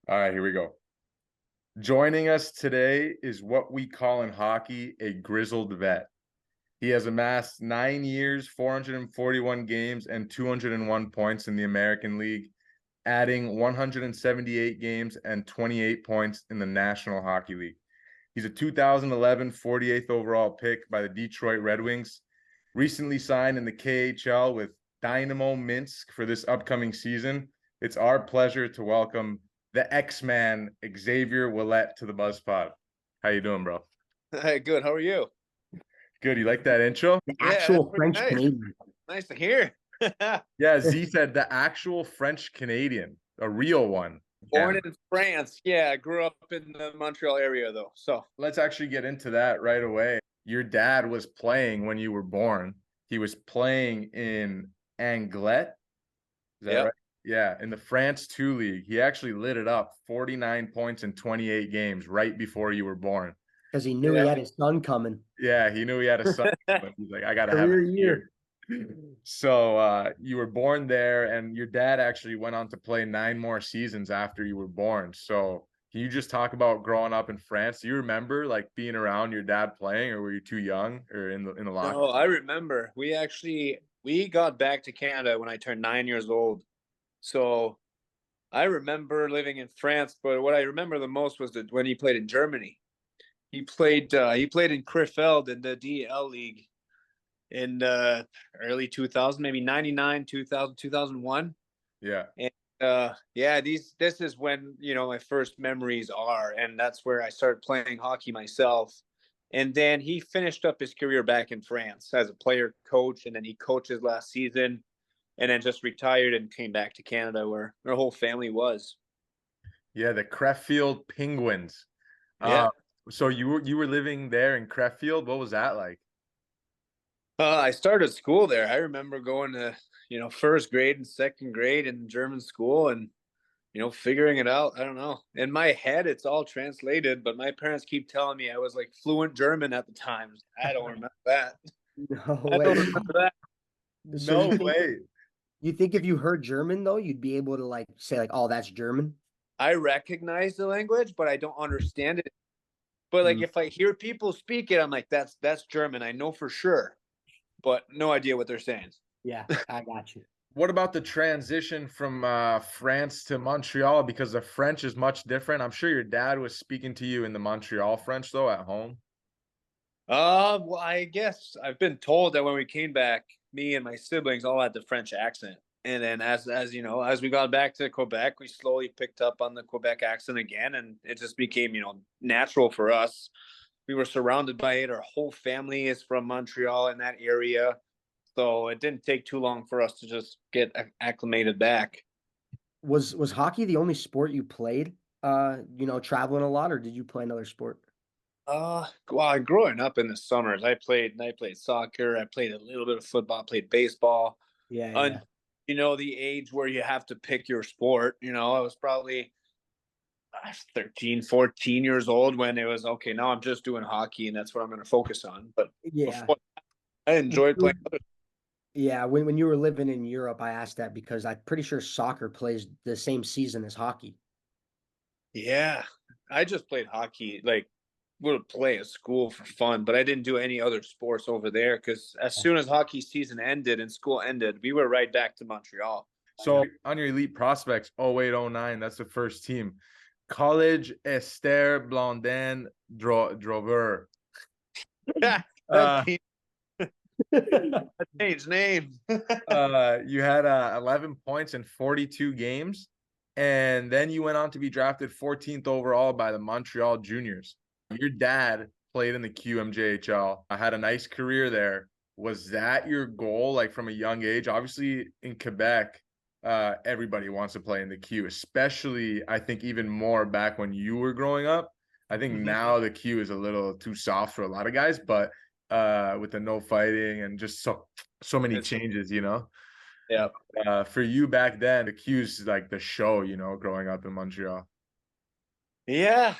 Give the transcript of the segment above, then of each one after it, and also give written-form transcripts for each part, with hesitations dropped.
All right, here we go. Joining us today is what we call in hockey a grizzled vet. He has amassed 9 years, 441 games, and 201 points in the American League, adding 178 games and 28 points in the National Hockey League. He's a 2011 48th overall pick by the Detroit Red Wings, recently signed in the KHL with Dynamo Minsk for this upcoming season. It's our pleasure to welcome the X-Man, Xavier Ouellet, to the Buzz Pod. How you doing, bro? Hey, good. How are you? Good. You like that intro? The Yeah, that's actual pretty French nice. Canadian. Nice to hear. Yeah, Z said the actual French Canadian, a real one. Born Yeah. in France. Yeah, I grew up in the Montreal area though. So Let's actually get into that right away. Your dad was playing when you were born. He was playing in Anglet. Is that yeah. right? Yeah, in the France 2 League. He actually lit it up, 49 points in 28 games right before you were born. Because he knew he Yeah. had his son coming. Yeah, he knew he had a son, but he's like, I gotta have Career it year. here. So you were born there, and your dad actually went on to play 9 more seasons after you were born. So can you just talk about growing up in France? Do you remember like being around your dad playing, or were you too young or in the locker? No, I remember. We got back to Canada when I turned 9 years old. So I remember living in France, but what I remember the most was that when he played in Germany. He played in Krefeld in the DL League in the early 2000, maybe 99, 2000, 2001. Yeah. And yeah, this is when my first memories are, and that's where I started playing hockey myself. And then he finished up his career back in France as a player coach, and then he coached his last season, and then just retired and came back to Canada where our whole family was. Yeah, the Crefeld Penguins. Yeah. Uh, so you were living there in Crefeld. What was that like? I started school there. I remember going to first grade and second grade in German school, and figuring it out. I don't know. In my head, it's all translated, but my parents keep telling me I was like fluent German at the time. I don't remember that. No I don't way. remember that. So No way. you think if you heard German though, you'd be able to like say like, oh, that's German? I recognize the language, but I don't understand it. But like Mm, if I hear people speak it, I'm like, that's German. I know for sure, but no idea what they're saying. yeah, I got you. What about the transition from France to Montreal? Because the French is much different. I'm sure your dad was speaking to you in the Montreal French though at home. Well, I guess I've been told that when we came back, me and my siblings all had the French accent. And then as we got back to Quebec, we slowly picked up on the Quebec accent again, and it just became, natural for us. We were surrounded by it. Our whole family is from Montreal in that area. So it didn't take too long for us to just get acclimated back. Was hockey the only sport you played? Traveling a lot, or did you play another sport? Well, growing up in the summers, I played soccer, I played a little bit of football, I played baseball. Yeah, And yeah. the age where you have to pick your sport, I was probably 13, 14 years old when it was okay, now I'm just doing hockey and that's what I'm going to focus on. But Yeah. before, I enjoyed playing other. Yeah, when you were living in Europe, I asked that because I'm pretty sure soccer plays the same season as hockey. Yeah, I just played hockey, like would play at school for fun, but I didn't do any other sports over there because as soon as hockey season ended and school ended, we were right back to Montreal. So on your elite prospects, 0809, that's the first team. College Esther-Blondin Draveurs. that Uh, team changed name. you had 11 points in 42 games, and then you went on to be drafted 14th overall by the Montreal Juniors. Your dad played in the QMJHL. I had a nice career there. Was that your goal, like from a young age? Obviously, in Quebec, everybody wants to play in the Q, especially I think even more back when you were growing up. I think now the Q is a little too soft for a lot of guys, but with the no fighting and just so many It's, changes, yeah. For you back then, the Q's like the show, growing up in Montreal. Yeah,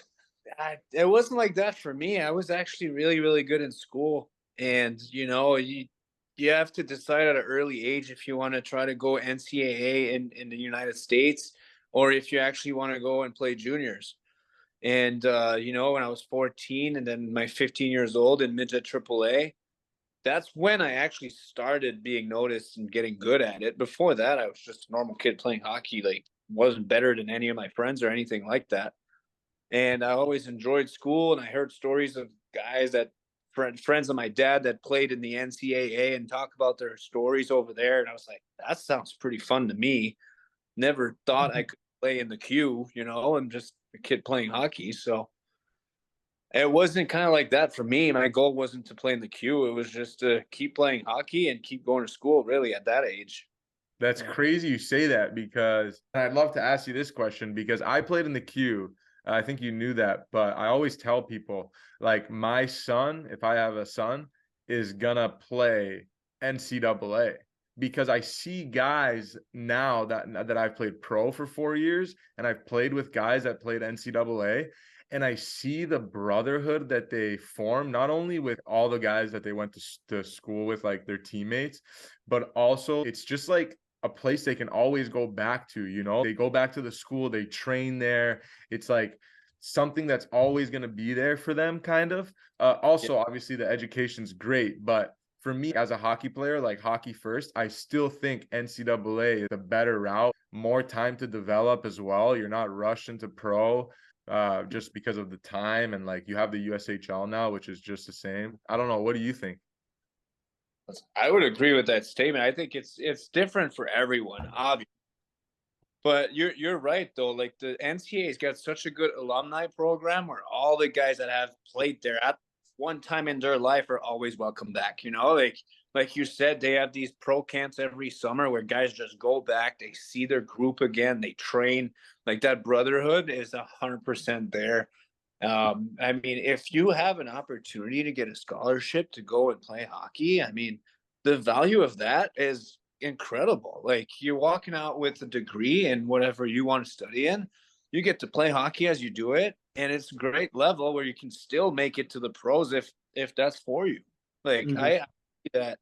it wasn't like that for me. I was actually really, really good in school, and you have to decide at an early age if you want to try to go NCAA in the United States or if you actually want to go and play juniors. And, you know, when I was 14 and then my 15 years old in midget AAA, that's when I actually started being noticed and getting good at it. Before that, I was just a normal kid playing hockey, like wasn't better than any of my friends or anything like that. And I always enjoyed school, and I heard stories of guys that friends of my dad that played in the NCAA and talk about their stories over there. And I was like, that sounds pretty fun to me. Never thought I could play in the Q, you know, I'm just a kid playing hockey. So it wasn't kind of like that for me. My goal wasn't to play in the Q. It was just to keep playing hockey and keep going to school, really, at that age. That's crazy you say that, because I'd love to ask you this question, because I played in the Q. I think you knew that, but I always tell people, like, my son, if I have a son, is gonna play NCAA, because I see guys now that I've played pro for 4 years, and I've played with guys that played NCAA, and I see the brotherhood that they form, not only with all the guys that they went to school with, like their teammates, but also it's just like a place they can always go back to, you know? They go back to the school, they train there. It's like something that's always going to be there for them, kind of. Also, obviously, the education's great, but for me as a hockey player, like hockey first, I still think NCAA is a better route, more time to develop as well. You're not rushed into pro just because of the time, and like you have the USHL now, which is just the same. I don't know. What do you think? I would agree with that statement. I think it's different for everyone, obviously. But you're right though. Like the NCAA's got such a good alumni program where all the guys that have played there at one time in their life are always welcome back. You know, like you said, they have these pro camps every summer where guys just go back, they see their group again, they train. Like that brotherhood is 100% there. I mean, if you have an opportunity to get a scholarship to go and play hockey, I mean, the value of that is incredible. Like you're walking out with a degree in whatever you want to study in. You get to play hockey as you do it, and it's a great level where you can still make it to the pros if that's for you. Like I see that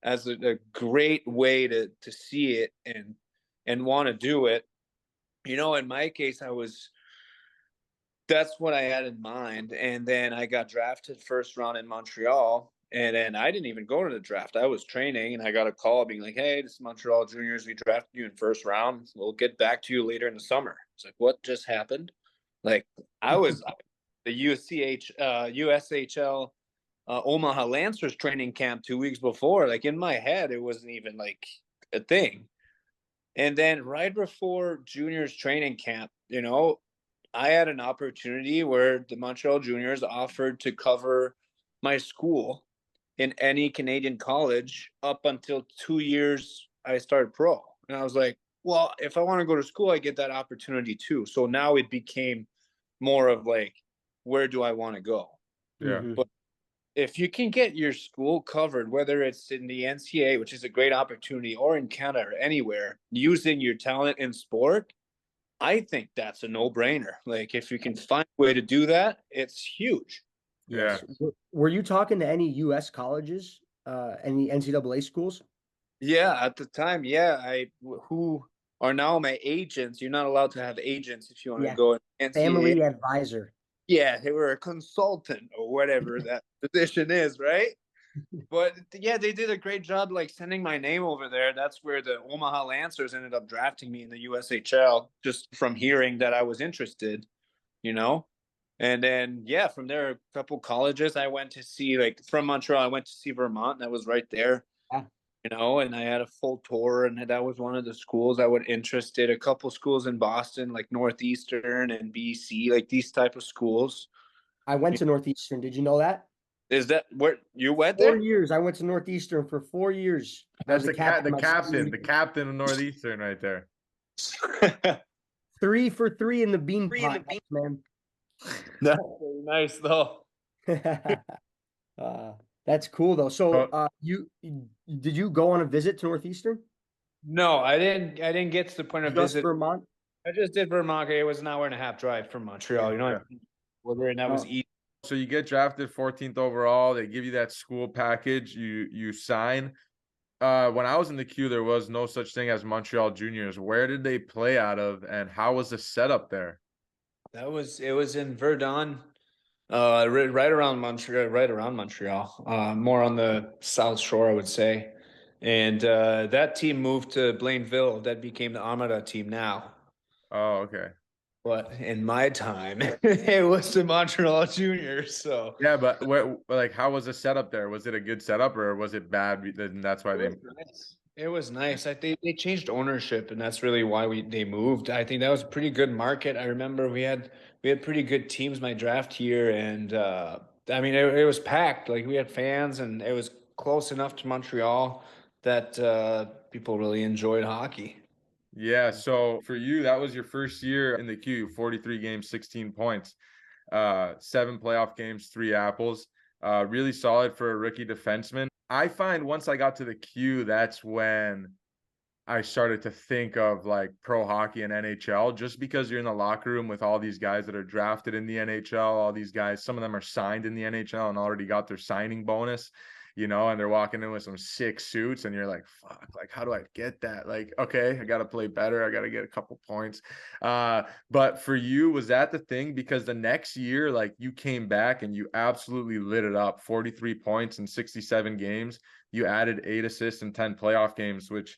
as a great way to see it and want to do it. You know, in my case, that's what I had in mind. And then I got drafted first round in Montreal. And then I didn't even go to the draft. I was training and I got a call being like, hey, this is Montreal Juniors. We drafted you in first round. We'll get back to you later in the summer. It's like, what just happened? Like I was the USHL Omaha Lancers training camp 2 weeks before. Like in my head, it wasn't even like a thing. And then right before juniors training camp, you know, I had an opportunity where the Montreal Juniors offered to cover my school in any Canadian college up until 2 years I started pro. And I was like, well, if I want to go to school, I get that opportunity too. So now it became more of like, where do I want to go? Yeah. But if you can get your school covered, whether it's in the NCAA, which is a great opportunity, or in Canada or anywhere, using your talent in sport, I think that's a no-brainer. Like if you can find a way to do that, it's huge. Yeah. Were you talking to any U.S. colleges, any NCAA schools? Yeah, at the time, yeah, who are now my agents. You're not allowed to have agents if you want to go in NCAA. Family advisor. Yeah, they were a consultant or whatever that position is, right? But yeah, they did a great job like sending my name over there. That's where the Omaha Lancers ended up drafting me in the USHL, just from hearing that I was interested, you know? And then yeah, from there a couple colleges I went to see, like from Montreal, I went to see Vermont, that was right there. Yeah. You know, and I had a full tour, and that was one of the schools I was interested. A couple schools in Boston, like Northeastern and BC, like these type of schools. I went to Northeastern. Did you know that? Is that where you went 4 there? years. I went to Northeastern for 4 years. That's the captain of Northeastern right there. 3 for 3 in the bean pot, man. That's very nice though. That's cool though. So did you go on a visit to Northeastern? No, I didn't get to the point of Just visit. Vermont? I just did Vermont. It was an hour and a half drive from Montreal. You know, and that was easy. So you get drafted 14th overall. They give you that school package. You sign. When I was in the queue, there was no such thing as Montreal Juniors. Where did they play out of, and how was the setup there? It was in Verdun, right around Montreal, more on the South Shore, I would say. And that team moved to Blainville. That became the Armada team now. Oh, okay. But in my time, it was the Montreal Juniors. So Yeah, but like, how was the setup there? Was it a good setup or was it bad? And that's why it they. was nice. It was nice. I think they changed ownership, and that's really why they moved. I think that was a pretty good market. I remember we had pretty good teams my draft year, and I mean it was packed. Like we had fans, and it was close enough to Montreal that people really enjoyed hockey. Yeah, so for you, that was your first year in the queue, 43 games, 16 points, 7 playoff games, 3 apples. Really solid for a rookie defenseman. I find once I got to the queue, that's when I started to think of like pro hockey and NHL, just because you're in the locker room with all these guys that are drafted in the NHL, all these guys, some of them are signed in the NHL and already got their signing bonus, and they're walking in with some sick suits and you're like, fuck, like, how do I get that? Like, okay, I got to play better. I got to get a couple points. But for you, was that the thing? Because the next year, like you came back and you absolutely lit it up, 43 points in 67 games. You added 8 assists in 10 playoff games, which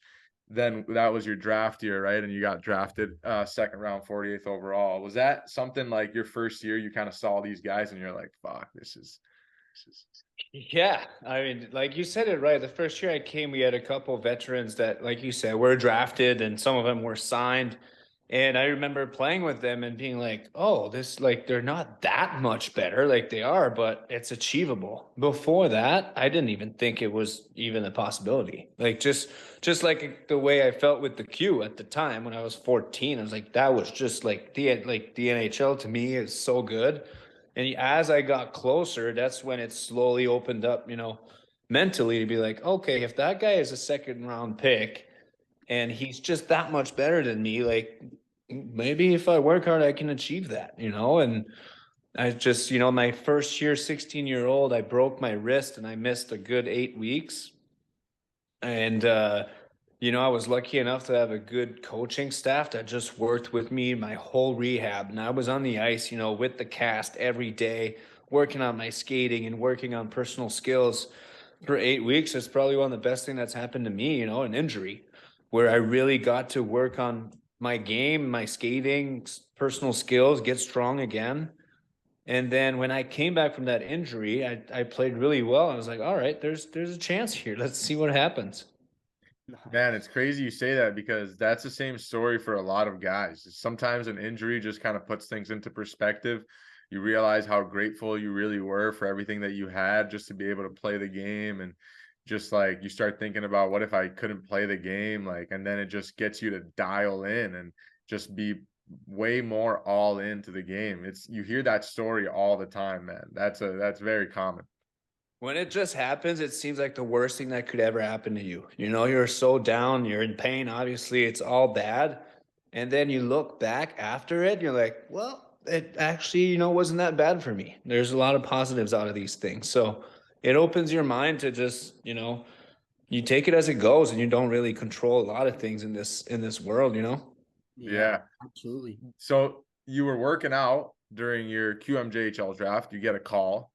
then that was your draft year, right? And you got drafted second round, 48th overall. Was that something like your first year you kind of saw these guys and you're like, fuck, this is Yeah, I mean, like you said it right. The first year I came, we had a couple veterans that, like you said, were drafted, and some of them were signed. And I remember playing with them and being like, "Oh, this like they're not that much better, like they are, but it's achievable." Before that, I didn't even think it was even a possibility. Like just like the way I felt with the Q at the time when I was 14, I was like, that was just like the NHL to me is so good. And as I got closer, that's when it slowly opened up, mentally to be like, okay, if that guy is a second round pick and he's just that much better than me, like maybe if I work hard, I can achieve that. And I just, my first year, 16-year-old, I broke my wrist and I missed a good 8 weeks. And, I was lucky enough to have a good coaching staff that just worked with me my whole rehab. And I was on the ice, with the cast every day, working on my skating and working on personal skills for 8 weeks. It's probably one of the best thing that's happened to me, an injury where I really got to work on my game, my skating, personal skills, get strong again. And then when I came back from that injury, I played really well. I was like, all right, there's a chance here. Let's see what happens. Man, it's crazy you say that because that's the same story for a lot of guys. Sometimes an injury just kind of puts things into perspective. You realize how grateful you really were for everything that you had just to be able to play the game. And just like you start thinking about what if I couldn't play the game? Like, and then it just gets you to dial in and just be way more all into the game. You hear that story all the time, man. That's very common. When it just happens, it seems like the worst thing that could ever happen to you. You're so down, you're in pain, obviously, it's all bad. And then you look back after it, you're like, well, it actually, wasn't that bad for me. There's a lot of positives out of these things. So it opens your mind to just, you take it as it goes and you don't really control a lot of things in this world. Yeah. Absolutely. So you were working out during your QMJHL draft. You get a call.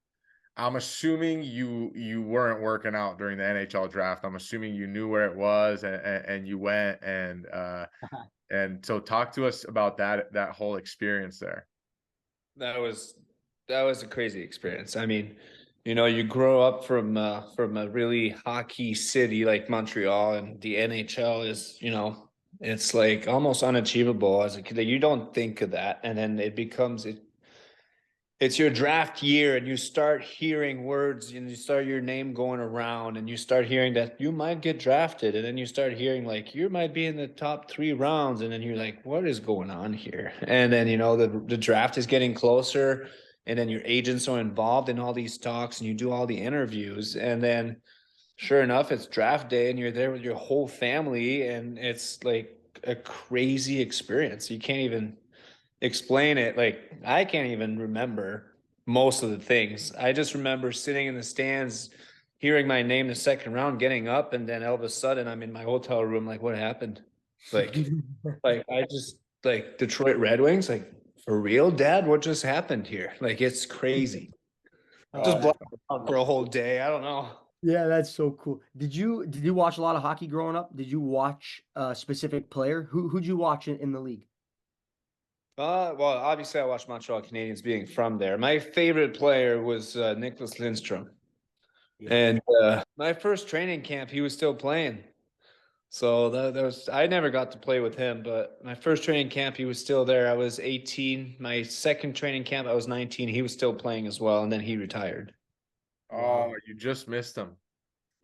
I'm assuming you weren't working out during the NHL draft. I'm assuming you knew where it was and you went and so talk to us about that whole experience there. That was a crazy experience. I mean, you grow up from a really hockey city like Montreal, and the NHL is, it's like almost unachievable as a kid. You don't think of that, and then it's your draft year and you start hearing words and you start your name going around and you start hearing that you might get drafted, and then you start hearing like you might be in the top 3 rounds, and then you're like, what is going on here? And then the draft is getting closer, and then your agents are involved in all these talks and you do all the interviews, and then sure enough it's draft day and you're there with your whole family, and it's like a crazy experience. You can't even explain it. Like I can't even remember most of the things. I just remember sitting in the stands hearing my name the second round, getting up, and then all of a sudden I'm in my hotel room. Like, what happened? Like, I just like Detroit Red Wings. Like, for real, Dad? What just happened here? Like, it's crazy. Just blocked out for a whole day. I don't know. Yeah, that's so cool. Did you watch a lot of hockey growing up? Did you watch a specific player? Who'd you watch in the league? Well, obviously I watched Montreal Canadiens being from there. My favorite player was Nicholas Lindstrom. Yeah. And my first training camp, he was still playing. So that was, I never got to play with him, but my first training camp, he was still there. I was 18. My second training camp, I was 19. He was still playing as well, and then he retired. Oh, you just missed him.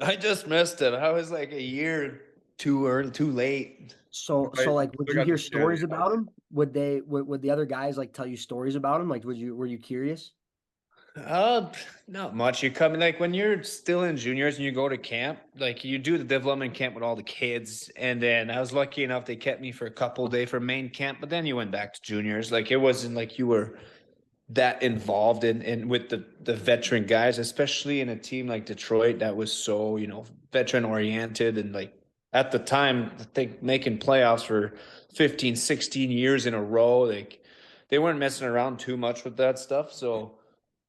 I just missed him. I was like a year too early, too late. So Right, like, would still you got hear the stories cherry. about him? Would the other guys like tell you stories about him? Like, were you curious? Not much. You come like when you're still in juniors and you go to camp, like you do the development camp with all the kids, and then I was lucky enough they kept me for a couple days for main camp, but then you went back to juniors. Like it wasn't like you were that involved in with the veteran guys, especially in a team like Detroit that was so, veteran oriented and like at the time, I think making playoffs for 15, 16 years in a row, like they weren't messing around too much with that stuff. So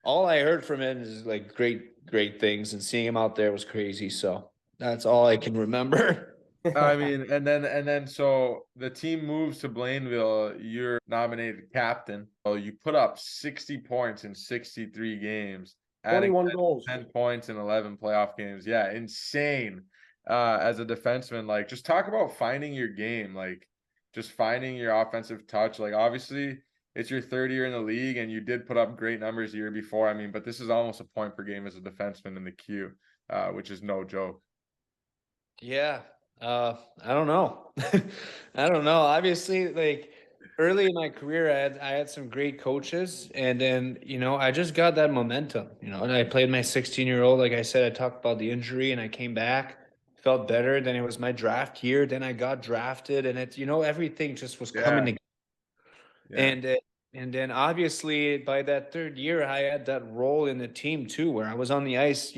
all I heard from him is like great things, and seeing him out there was crazy. So that's all I can remember. I mean, and then so the team moves to Blainville. You're nominated captain. So you put up 60 points in 63 games, adding 21 goals. 10 points in 11 playoff games. Yeah, insane. As a defenseman, like just talk about finding your game, like just finding your offensive touch. Like obviously it's your third year in the league and you did put up great numbers the year before. I mean, but this is almost a point per game as a defenseman in the queue, which is no joke. Yeah. I don't know. I don't know. Obviously, like early in my career, I had some great coaches, and then I just got that momentum. And I played my 16-year-old. Like I said, I talked about the injury, and I came back, felt better. Then it was my draft year. Then I got drafted, and everything just was coming Yeah. together. Yeah. And then obviously by that third year, I had that role in the team too, where I was on the ice,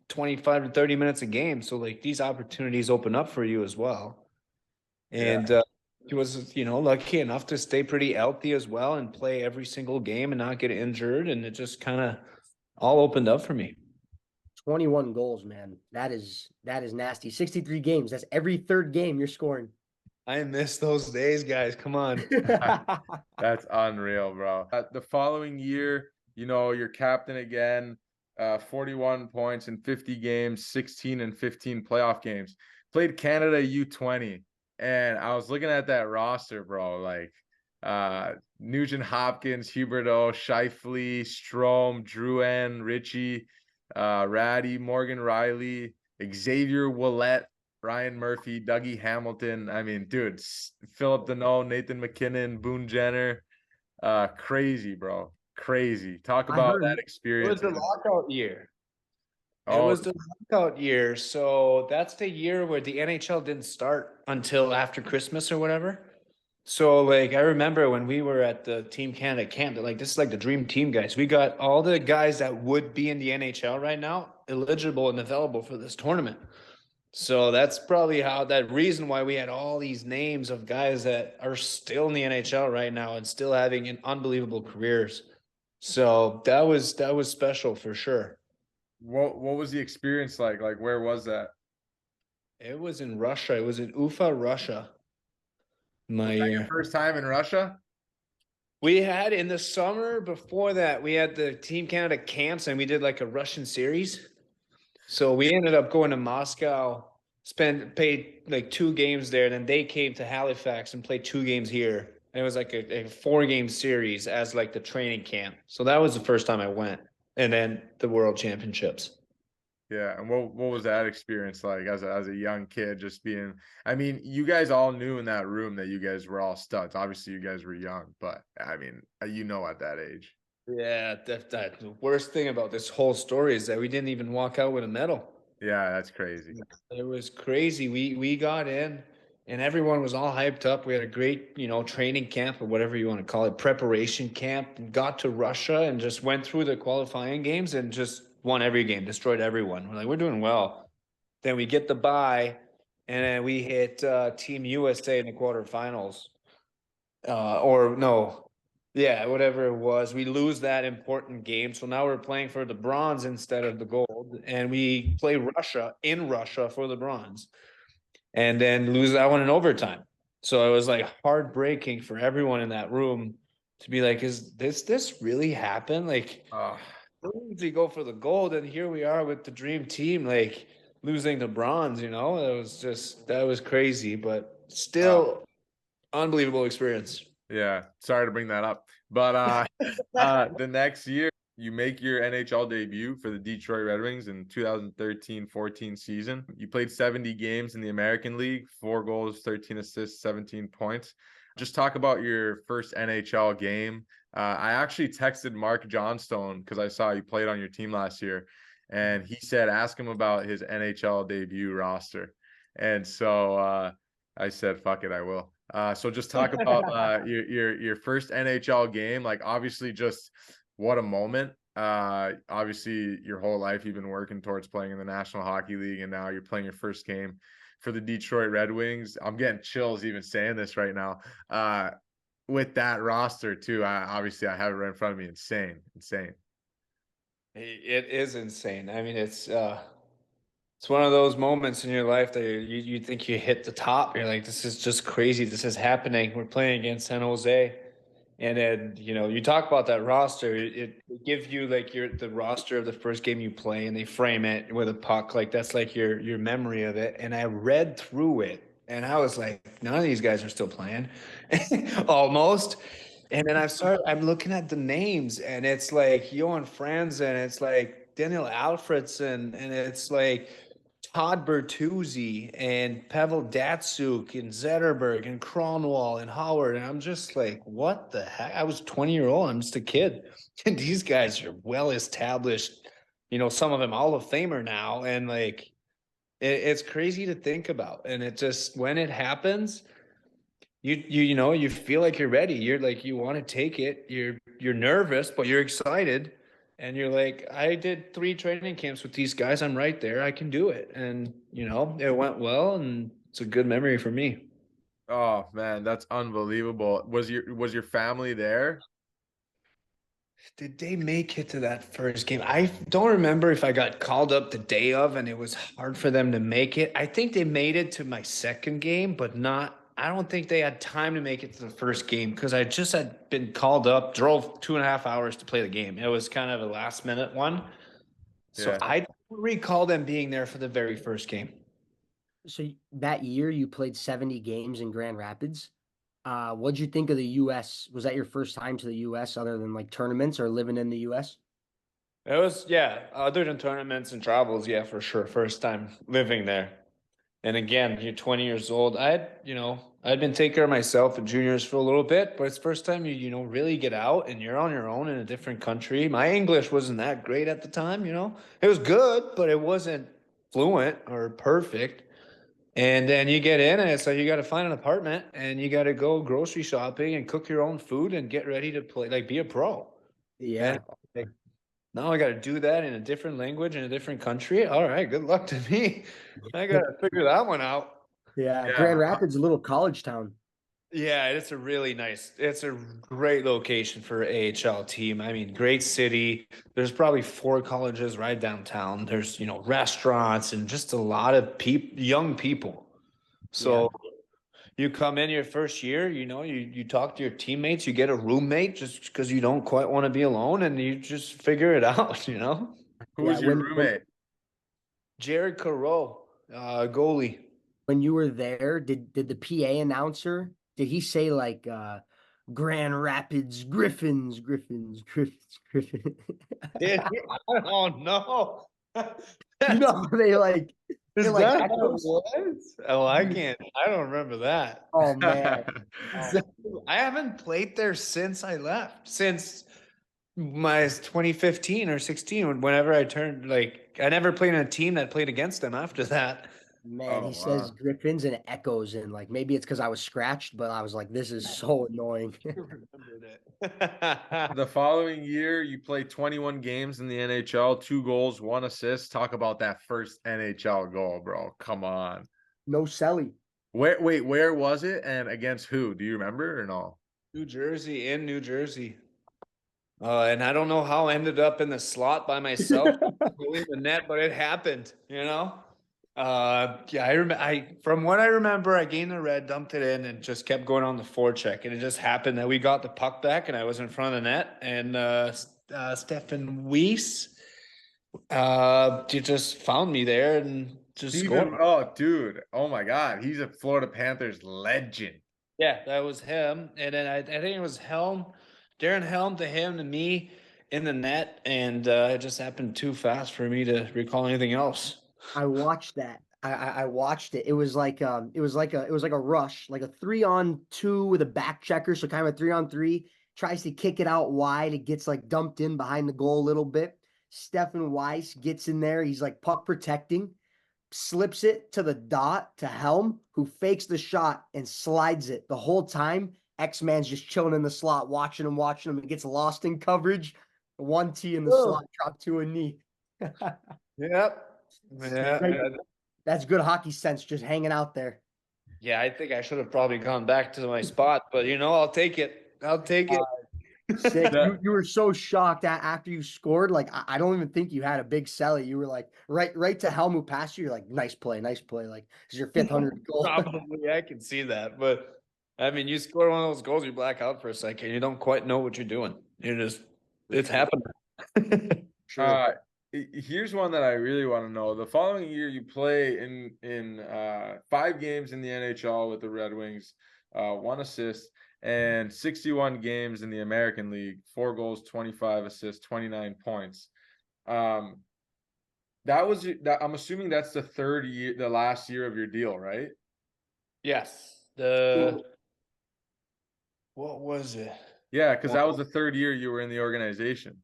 25 to 30 minutes a game. So like these opportunities open up for you as well. Yeah. And he was, lucky enough to stay pretty healthy as well and play every single game and not get injured. And it just kind of all opened up for me. 21 goals, man. That is nasty. 63 games. That's every third game you're scoring. I miss those days, guys. Come on. That's unreal, bro. The following year, you're captain again, 41 points in 50 games, 16 and 15 playoff games. Played Canada U20, and I was looking at that roster, bro. Like Nugent Hopkins, Huberdeau, Scheifele, Strome, Drouin, Ritchie, Ratty, Morgan Riley, Xavier Ouellet, Ryan Murphy, Dougie Hamilton. I mean, dude, Philip Deneau, Nathan McKinnon, Boone Jenner. Crazy, bro. Crazy. Talk I about heard that It experience. was the lockout year. It Oh, was the lockout year. So that's the year where the NHL didn't start until after Christmas or whatever. So like I remember when we were at the Team Canada camp, like this is like the dream team guys. We got all the guys that would be in the NHL right now eligible and available for this tournament. So that's probably that reason why we had all these names of guys that are still in the NHL right now and still having an unbelievable careers. So that was special for sure. what was the experience like? Like, where was that? It was in Russia. It was in Ufa, Russia. Was My that your year. first time in Russia? We had in the summer before that, we had the Team Canada camps and we did like a Russian series. So we ended up going to Moscow, paid like 2 games there. Then they came to Halifax and played 2 games here. And it was like a 4-game series as like the training camp. So that was the first time I went. And then the World Championships. Yeah, and what was that experience like as a young kid, just being? I mean, you guys all knew in that room that you guys were all studs. Obviously, you guys were young, but I mean, at that age. Yeah, that the worst thing about this whole story is that we didn't even walk out with a medal. Yeah, that's crazy. It was crazy. We got in and everyone was all hyped up. We had a great, training camp or whatever you want to call it, preparation camp, and got to Russia and just went through the qualifying games and just won every game, destroyed everyone. We're like, we're doing well. Then we get the bye, and then we hit Team USA in the quarterfinals. Or no, yeah, whatever it was. We lose that important game. So now we're playing for the bronze instead of the gold. And we play Russia in Russia for the bronze. And then lose that one in overtime. So it was like heartbreaking for everyone in that room to be like, is this really happen? Like, we go for the gold, and here we are with the dream team, like losing the bronze, you know? That was crazy, but still unbelievable experience. Yeah, sorry to bring that up. But the next year you make your NHL debut for the Detroit Red Wings in 2013-14 season. You played 70 games in the American League, 4 goals, 13 assists, 17 points. Just talk about your first NHL game. I actually texted Mark Johnstone because I saw he played on your team last year, and he said ask him about his NHL debut roster. And so I said, fuck it, I will. So just talk about your first NHL game. Like, obviously, just what a moment. Obviously, your whole life you've been working towards playing in the National Hockey League, and now you're playing your first game for the Detroit Red Wings. I'm getting chills even saying this right now. With that roster too, obviously I have it right in front of me. Insane. It is insane. I mean, it's one of those moments in your life that you think you hit the top. You're like, this is just crazy. This is happening. We're playing against San Jose. And then, you know, you talk about that roster, it gives you like the roster of the first game you play, and they frame it with a puck. Like, that's like your memory of it. And I read through it, and I was like, none of these guys are still playing. Almost. And then I'm looking at the names, and it's like Johan Franz, and it's like Daniel Alfredson, and it's like Todd Bertuzzi and Pavel Datsuk and Zetterberg and Cronwall and Howard. And I'm just like, what the heck? I was 20-year-old. I'm just a kid. And these guys are well established, you know, some of them Hall of Famer now. And like, it's crazy to think about. And it just, when it happens, you know, you feel like you're ready. You're like, you want to take it. You're nervous, but you're excited. And you're like, I did 3 training camps with these guys. I'm right there. I can do it. And, you know, it went well, and it's a good memory for me. Oh man, that's unbelievable. Was your family there? Did they make it to that first game? I don't remember if I got called up the day of and it was hard for them to make it. I think they made it to my second game, but I don't think they had time to make it to the first game because I just had been called up, drove 2.5 hours to play the game. It was kind of a last minute one. So Yeah. I don't recall them being there for the very first game. So that year you played 70 games in Grand Rapids. What'd you think of the US? Was that your first time to the US other than like tournaments or living in the US? It was, yeah, other than tournaments and travels, yeah, for sure. First time living there. And again, you're 20 years old. I'd been taking care of myself and juniors for a little bit, but it's first time you really get out and you're on your own in a different country. My English wasn't that great at the time, you know. It was good, but it wasn't fluent or perfect. And then you get in and it's like you got to find an apartment and you got to go grocery shopping and cook your own food and get ready to play, like be a pro. Yeah. And now I got to do that in a different language in a different country. All right, good luck to me. I got to figure that one out. Yeah. Yeah. Grand Rapids, a little college town. Yeah, it's a great location for AHL team. I mean, great city. There's probably 4 colleges right downtown. There's, you know, restaurants and just a lot of young people. So you come in your first year, you know, you talk to your teammates, you get a roommate just because you don't quite want to be alone, and you just figure it out, you know? Who was your when roommate? Jared Carew, goalie. when you were there, did the PA announcer, did he say like Grand Rapids Griffins? Did he? I don't know. You know, they like Is like that echoes. what it was? Oh, I don't remember that. Oh man. I haven't played there since I left, since my 2015 or 16, whenever I turned, like, I never played in a team that played against them after that. Man, he Oh says wow. Griffins and it echoes, and like maybe it's because I was scratched, but I was like, this is so annoying. Remembered it. The following year, you played 21 games in the NHL, 2 goals, 1 assist. Talk about that first NHL goal, bro. Come on. No Selly. Where was it and against who? Do you remember or no? New Jersey, in New Jersey. And I don't know how I ended up in the slot by myself, in the net, but it happened, you know? Yeah, from what I remember, I gained the red, dumped it in, and just kept going on the forecheck. And it just happened that we got the puck back and I was in front of the net. And Stefan Weiss, he just found me there and just scored. Oh, dude. Oh my God. He's a Florida Panthers legend. Yeah, that was him. And then I think it was Helm, Darren Helm to him to me in the net. And it just happened too fast for me to recall anything else. I watched that. I watched it. It was like a rush, like a 3-on-2 with a back checker, so kind of a 3-on-3. Tries to kick it out wide. It gets like dumped in behind the goal a little bit. Stefan Weiss gets in there. He's like puck protecting, slips it to the dot to Helm, who fakes the shot and slides it. The whole time, X-Man's just chilling in the slot, watching him, and gets lost in coverage. 1T in the slot, drop to a knee. Yep. Yeah. That's good hockey sense, just hanging out there. Yeah, I think I should have probably gone back to my spot, but I'll take it. I'll take it. Sick. You were so shocked after you scored. Like I don't even think you had a big celly. You were like right to Helm who passed you. You're like, nice play. Like it's your 500th goal. Probably, I can see that, but I mean, you score one of those goals, you black out for a second. You don't quite know what you're doing. It's happening. Sure. Here's one that I really want to know. The following year, you play in 5 games in the NHL with the Red Wings, 1 assist, and 61 games in the American League, 4 goals, 25 assists, 29 points. I'm assuming that's the last year of your deal, right? Yes. What was it? Yeah, because that was the third year you were in the organization.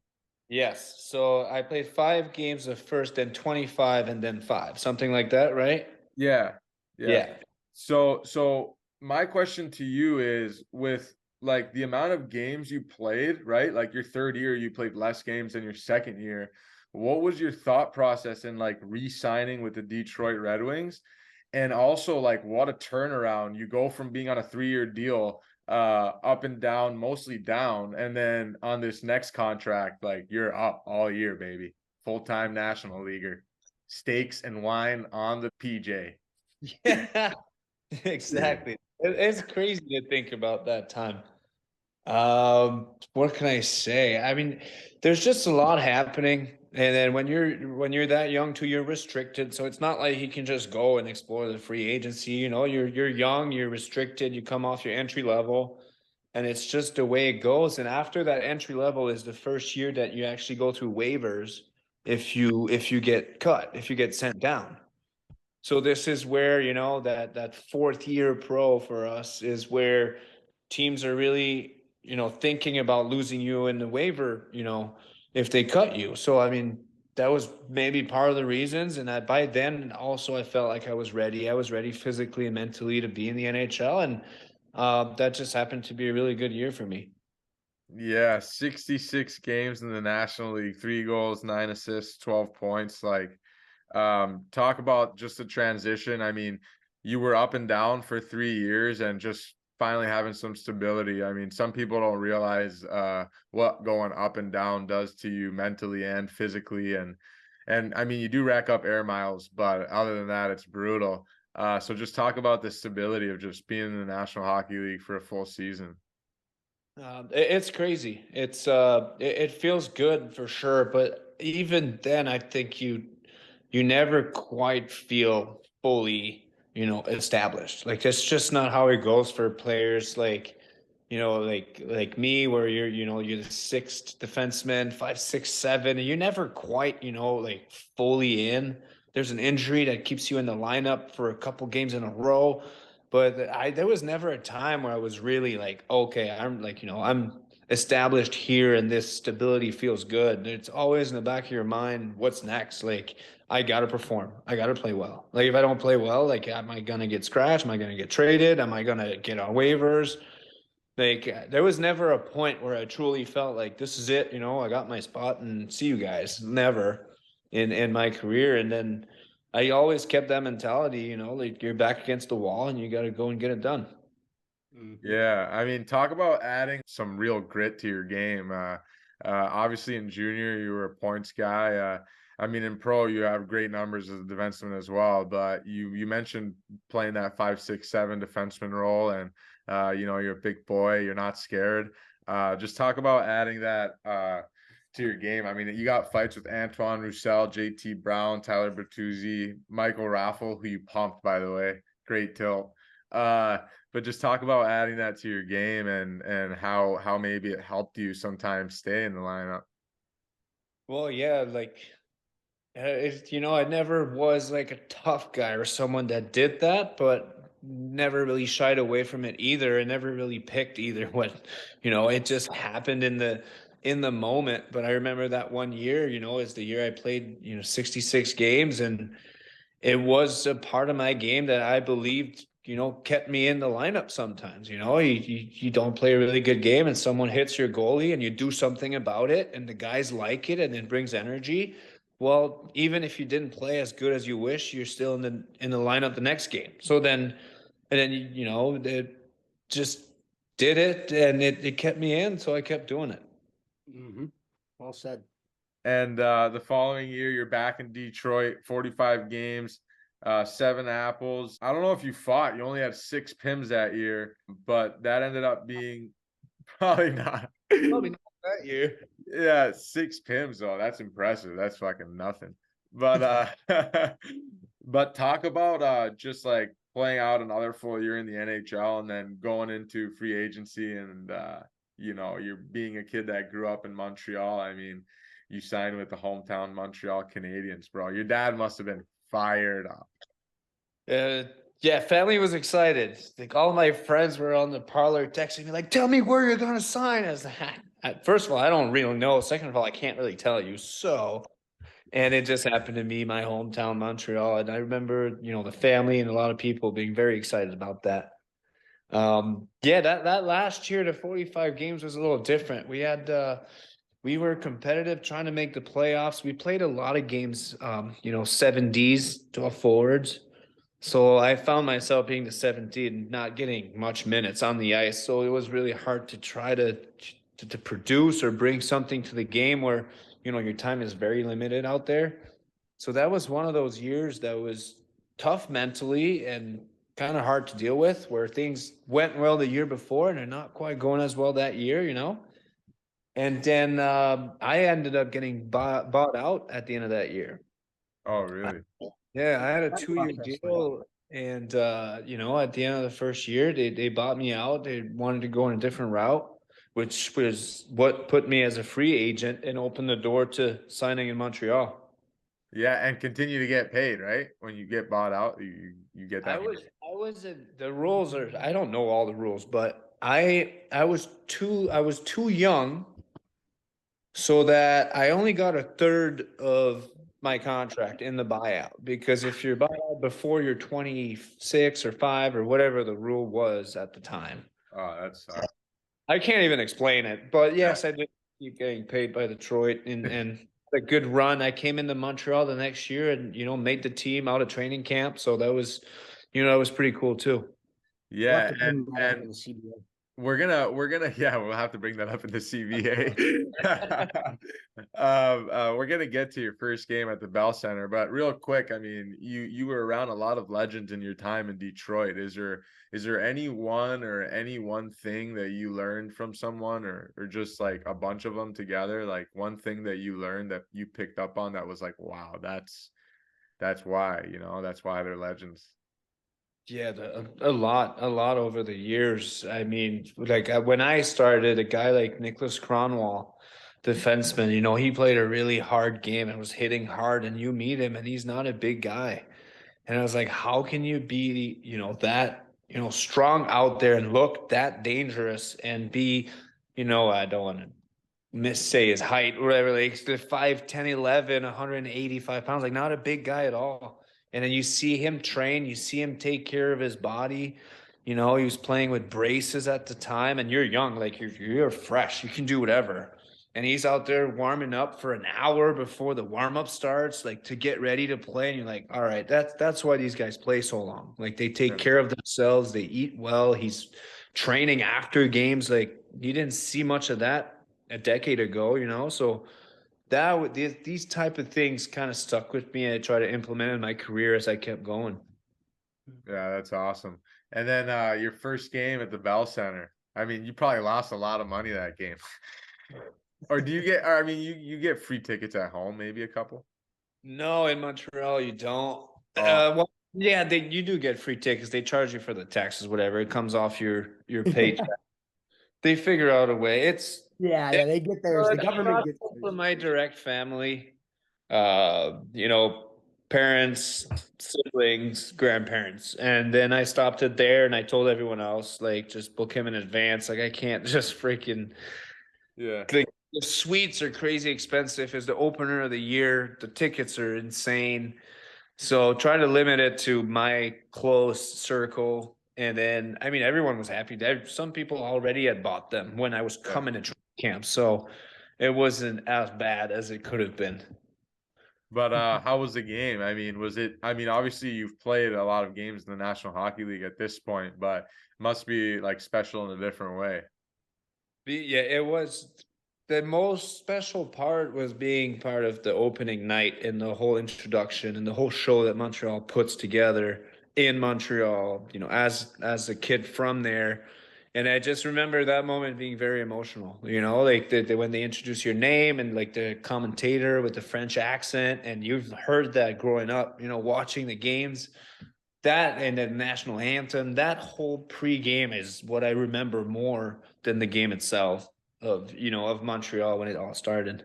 Yes. So I played 5 games of first, then 25, and then 5, something like that, right? Yeah. Yeah. So my question to you is, with like the amount of games you played, right? Like your third year, you played less games than your second year. What was your thought process in like re-signing with the Detroit Red Wings? And also, like, what a turnaround. You go from being on a 3-year deal, up and down, mostly down, and then on this next contract, like you're up all year, baby. Full-time national leaguer. Steaks and wine on the PJ. Yeah. Exactly. It's crazy to think about that time. What can I say? I mean, there's just a lot happening. And then when you're that young too, you're restricted. So it's not like you can just go and explore the free agency. You're young, you're restricted, you come off your entry level, and it's just the way it goes. And after that entry level is the first year that you actually go through waivers if you get cut, if you get sent down. So this is where, that fourth year pro for us is where teams are really, thinking about losing you in the waiver, if they cut you. So, I mean, that was maybe part of the reasons. And by then also, I felt like I was ready. I was ready physically and mentally to be in the NHL. And that just happened to be a really good year for me. Yeah, 66 games in the National League, 3 goals, 9 assists, 12 points. Like, talk about just the transition. I mean, you were up and down for 3 years and just finally having some stability. I mean, some people don't realize what going up and down does to you mentally and physically. And I mean, you do rack up air miles, but other than that, it's brutal. So just talk about the stability of just being in the National Hockey League for a full season. It's crazy. It feels good for sure, but even then, I think you never quite feel fully, established. Like that's just not how it goes for players like me, where you're the sixth defenseman, 5, 6, 7, and you're never quite, like fully in. There's an injury that keeps you in the lineup for a couple games in a row. But there was never a time where I was really like, okay, I'm like, I'm established here and this stability feels good. It's always in the back of your mind, what's next? Like, I got to perform. I got to play well. Like, if I don't play well, like, am I going to get scratched? Am I going to get traded? Am I going to get on waivers? Like, there was never a point where I truly felt like this is it, I got my spot and see you guys. Never in my career. And then I always kept that mentality, like you're back against the wall and you got to go and get it done. Yeah, I mean, talk about adding some real grit to your game. Obviously in junior, you were a points guy. I mean, in pro, you have great numbers as a defenseman as well. But you mentioned playing that 5-6-7 defenseman role, and you're a big boy. You're not scared. Just talk about adding that to your game. I mean, you got fights with Antoine Roussel, JT Brown, Tyler Bertuzzi, Michael Raffle, who you pumped, by the way. Great tilt. But just talk about adding that to your game and how maybe it helped you sometimes stay in the lineup. Well, yeah, like I never was like a tough guy or someone that did that, but never really shied away from it either, and never really picked either. What it just happened in the moment. But I remember that one year, is the year I played 66 games, and it was a part of my game that I believed kept me in the lineup sometimes. You don't play a really good game and someone hits your goalie and you do something about it and the guys like it and it brings energy. Well, even if you didn't play as good as you wish, you're still in the lineup the next game. So then it just did it and it kept me in, so I kept doing it. Well said. And the following year, you're back in Detroit, 45 games, 7 apples. I don't know if you fought. You only had 6 PIMs that year, but that ended up being probably not. Probably not that year. Yeah, 6 PIMs though. That's impressive. That's fucking nothing. But but talk about just like playing out another full year in the NHL and then going into free agency and you're being a kid that grew up in Montreal. I mean, you signed with the hometown Montreal Canadiens, bro. Your dad must have been fired up. Yeah, family was excited. Like, all my friends were on the parlor texting me like, tell me where you're gonna sign. As first of all, I don't really know. Second of all, I can't really tell you. And it just happened to be my hometown Montreal, and I remember the family and a lot of people being very excited about that. That last year to 45 games was a little different. We were competitive, trying to make the playoffs. We played a lot of games, 7Ds to forwards. So I found myself being the 17 and not getting much minutes on the ice. So it was really hard to try to produce or bring something to the game where, your time is very limited out there. So that was one of those years that was tough mentally and kind of hard to deal with, where things went well the year before and they're not quite going as well that year, And then I ended up getting bought out at the end of that year. Oh, really? Yeah, I had a 2-year deal, and at the end of the first year, they bought me out. They wanted to go in a different route, which was what put me as a free agent and opened the door to signing in Montreal. Yeah, and continue to get paid, right? When you get bought out, you get that. I was in the rules are, I don't know all the rules, but I was too young, so that I only got a third of my contract in the buyout, because if you're bought out before you're 26 or 5 or whatever the rule was at the time. Oh, that sucks. I can't even explain it, but yes, I did keep getting paid by Detroit and a good run. I came into Montreal the next year and, made the team out of training camp. So that was, it was pretty cool too. Yeah. And we're gonna we'll have to bring that up in the CBA. We're gonna get to your first game at the Bell Center, but real quick, I mean, you were around a lot of legends in your time in Detroit. Is there any one thing that you learned from someone, or just like a bunch of them together, like one thing that you learned that you picked up on that was like, wow, that's why, that's why they're legends? Yeah, a lot over the years. I mean, like when I started, a guy like Nicholas Cronwall, defenseman, he played a really hard game and was hitting hard, and you meet him and he's not a big guy. And I was like, how can you be, that, strong out there and look that dangerous and be I don't want to say his height, whatever. Like the 5'10", 11, 185 pounds, like not a big guy at all. And then you see him train, you see him take care of his body. He was playing with braces at the time, and you're young, like you're fresh, you can do whatever. And he's out there warming up for an hour before the warm up starts, like to get ready to play. And you're like, all right, that's why these guys play so long. Like they take care of themselves, they eat well. He's training after games. Like you didn't see much of that a decade ago. So these type of things kind of stuck with me. I try to implement in my career as I kept going. Yeah, that's awesome. And then your first game at the Bell Center. I mean, you probably lost a lot of money that game. Or do you get? Or, I mean, you get free tickets at home, maybe a couple. No, in Montreal you don't. Oh. Well, yeah, you do get free tickets. They charge you for the taxes, whatever. It comes off your paycheck. They figure out a way. Yeah, they get theirs. The government gets for theirs. my direct family, parents, siblings, grandparents. And then I stopped it there and I told everyone else, like, just book him in advance. Like, I can't just freaking, Yeah. the suites are crazy expensive. It's the opener of the year. The tickets are insane. So try to limit it to my close circle. And then, I mean, everyone was happy. Some people already had bought them when I was coming to camp. So it wasn't as bad as it could have been. But how was the game? I mean, obviously you've played a lot of games in the National Hockey League at this point, but must be like special in a different way. Yeah, it was. The most special part was being part of the opening night and the whole introduction and the whole show that Montreal puts together in Montreal, as a kid from there. And I just remember that moment being very emotional, like when they introduce your name and like the commentator with the French accent, and you've heard that growing up, watching the games. That and the national anthem, that whole pregame is what I remember more than the game itself of Montreal when it all started.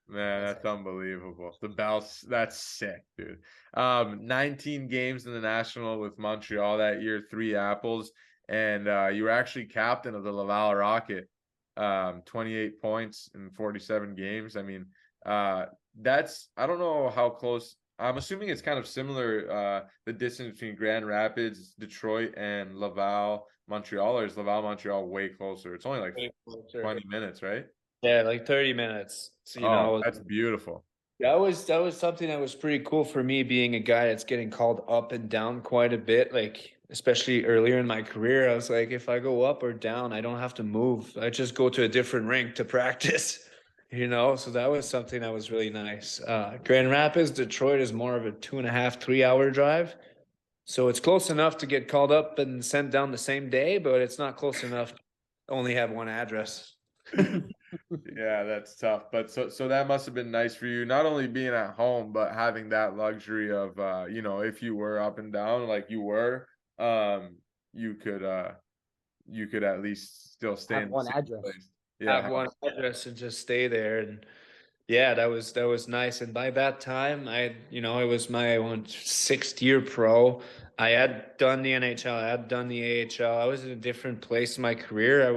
Man, that's unbelievable. The Bells, that's sick, dude. 19 games in the National with Montreal that year, 3 apples, and you were actually captain of the Laval Rocket. 28 points in 47 games. I mean, that's I don't know how close. I'm assuming it's kind of similar, the distance between Grand Rapids, Detroit, and Laval, Montreal, or is Laval, Montreal way closer? It's only like 20 minutes, right? Yeah, like 30 minutes. So, Oh, that's beautiful. that was something that was pretty cool for me, being a guy that's getting called up and down quite a bit. Like, especially earlier in my career, I was like, if I go up or down, I don't have to move. I just go to a different rink to practice. So that was something that was really nice. Grand Rapids, Detroit is more of a 2.5, 3 hour drive. So it's close enough to get called up and sent down the same day, but it's not close enough to only have one address. Yeah, that's tough. But so that must have been nice for you, not only being at home, but having that luxury of if you were up and down like you were, you could at least still stay Have in the one same address. place. Yeah, Have one address and just stay there. And yeah, that was nice. And by that time, it was my 6th year pro. I had done the NHL, I had done the AHL. I was in a different place in my career. I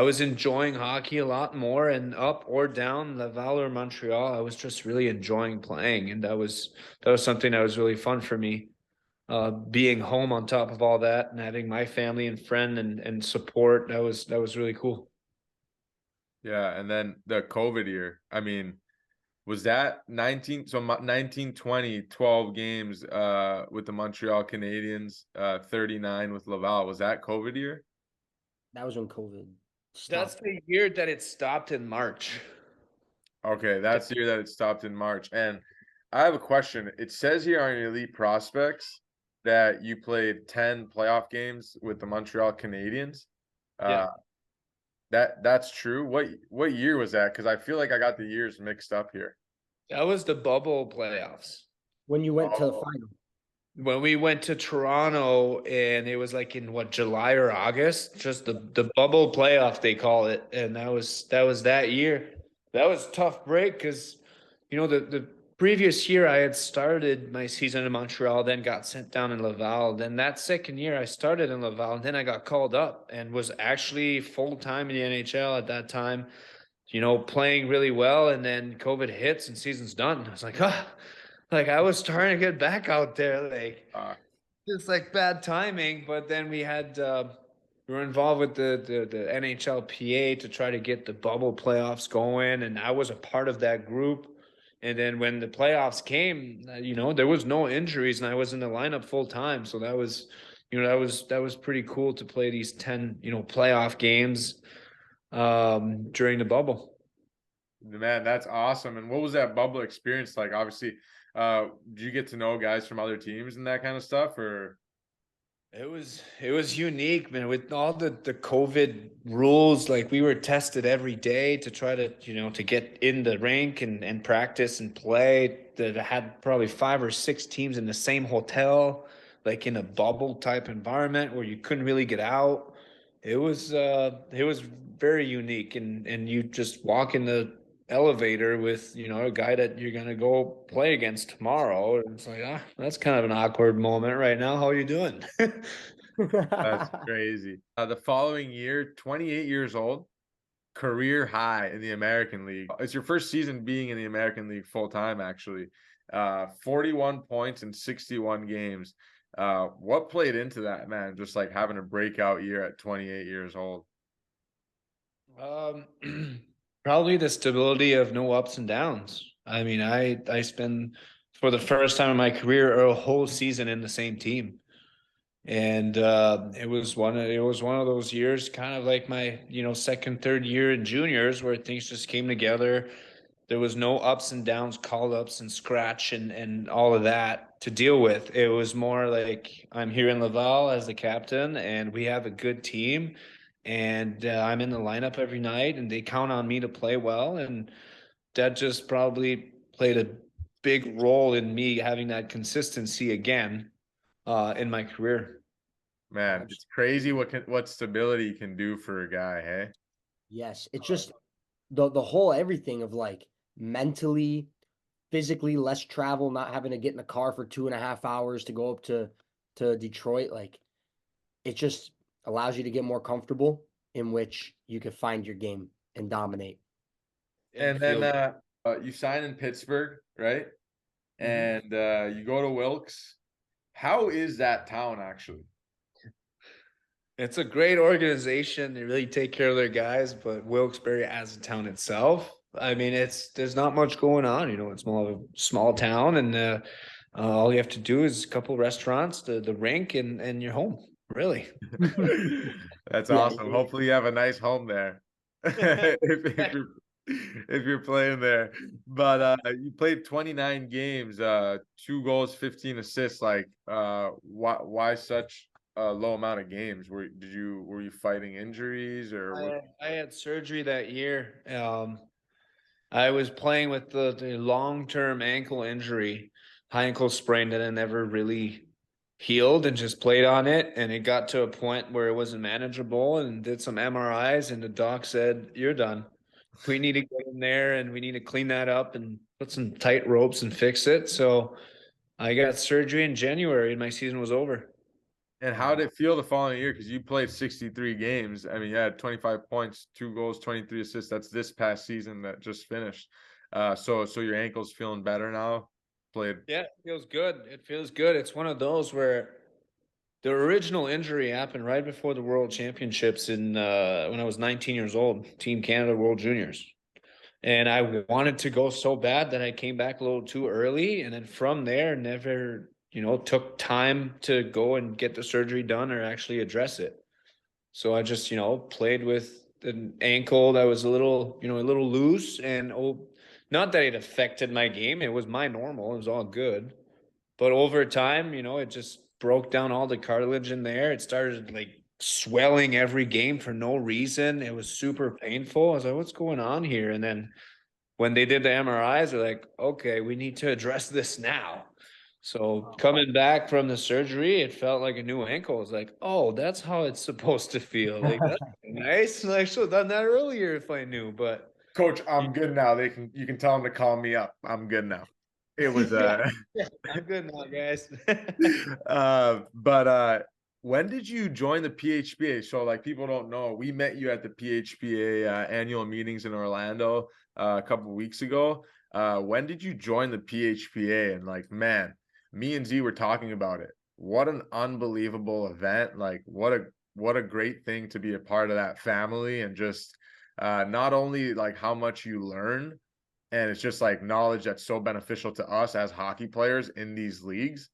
was enjoying hockey a lot more, and up or down, Laval or Montreal, I was just really enjoying playing, and that was something that was really fun for me. Being home on top of all that and having my family and friend and support, that was really cool. yeah. And then the COVID year. I mean, was that 19, 20, 12 games with the Montreal Canadiens, 39 with Laval. Was that COVID year? That was when COVID That's stopped. the year that it stopped in March. Okay, that's the year that it stopped in March. And I have a question. It says here on your elite prospects that you played 10 playoff games with the Montreal Canadiens. Yeah. Uh, that's true. What year was that? Because I feel like I got the years mixed up here. That was the bubble playoffs. When you went to the Oh, final. When we went to Toronto, and it was like in July or August, just the bubble playoff they call it. And that was that year. That was a tough break because the previous year I had started my season in Montreal, then got sent down in Laval. Then that second year I started in Laval, and then I got called up and was actually full time in the NHL at that time, playing really well. And then COVID hits and season's done. I was like, like I was starting to get back out there, like it's like bad timing. But then we were involved with the NHLPA to try to get the bubble playoffs going, and I was a part of that group. And then when the playoffs came, there was no injuries, and I was in the lineup full time. So that was, that was pretty cool to play these 10, playoff games during the bubble. Man, that's awesome. And what was that bubble experience like? Obviously, did you get to know guys from other teams and that kind of stuff, or? It was unique, man, with all the COVID rules. Like, we were tested every day to try to, to get in the rink and practice and play. That had probably 5 or 6 teams in the same hotel, like in a bubble type environment where you couldn't really get out. It was very unique, and you just walk in the elevator with a guy that you're gonna go play against tomorrow, and it's like, that's kind of an awkward moment right now. How are you doing? That's crazy. The following year, 28 years old, career high in the American League. It's your first season being in the American League full time, actually. 41 points in 61 games. What played into that, man? Just like having a breakout year at 28 years old. Probably the stability of no ups and downs. I mean, I spent, for the first time in my career, a whole season in the same team. And it was one of those years, kind of like my second, third year in juniors, where things just came together. There was no ups and downs, call ups and scratch and all of that to deal with. It was more like, I'm here in Laval as the captain, and we have a good team, and I'm in the lineup every night, and they count on me to play well. And that just probably played a big role in me having that consistency again in my career. Man, it's crazy what stability can do for a guy, hey? Yes, it's just the whole everything of like mentally, physically, less travel, not having to get in a car for 2.5 hours to go up to Detroit. Like, it just allows you to get more comfortable, in which you could find your game and dominate. And then you sign in Pittsburgh, right? And you go to Wilkes. How is that town, actually? It's a great organization. They really take care of their guys, but Wilkes-Barre as a town itself, I mean, there's not much going on. It's more of a small town, and all you have to do is a couple restaurants, the rink, and you're home. Really. That's awesome. Hopefully you have a nice home there. if you're playing there. But you played 29 games, 2 goals, 15 assists. Like, why such a low amount of games? Were you fighting injuries, or I had surgery that year. I was playing with the long-term ankle injury, high ankle sprain that I never really healed, and just played on it. And it got to a point where it wasn't manageable, and did some MRIs, and the doc said, "You're done. We need to get in there, and we need to clean that up and put some tight ropes and fix it." So I got surgery in January, and my season was over. And how did it feel the following year? Because you played 63 games. I mean, you had 25 points, 2 goals, 23 assists. That's this past season that just finished. So your ankle's feeling better now? Yeah, it feels good. It feels good. It's one of those where the original injury happened right before the World Championships in when I was 19 years old, Team Canada World Juniors. And I wanted to go so bad that I came back a little too early. And then from there, never, took time to go and get the surgery done or actually address it. So I just, played with an ankle that was a little loose, and not that it affected my game. It was my normal. It was all good. But over time, it just broke down all the cartilage in there. It started like swelling every game for no reason. It was super painful. I was like, what's going on here? And then when they did the MRIs, they're like, okay, we need to address this now. So coming back from the surgery, it felt like a new ankle. I was like, oh, that's how it's supposed to feel. Like, that's nice. I should have done that earlier if I knew. But Coach, I'm good now. You can tell them to call me up. I'm good now. it was Yeah, I'm good now, guys. but when did you join the PHPA? So like people don't know, we met you at the PHPA annual meetings in Orlando a couple of weeks ago. When did you join the PHPA? And like, man, me and Z were talking about it. What an unbelievable event. Like what a great thing to be a part of that family, and just not only like how much you learn, and it's just like knowledge that's so beneficial to us as hockey players in these leagues,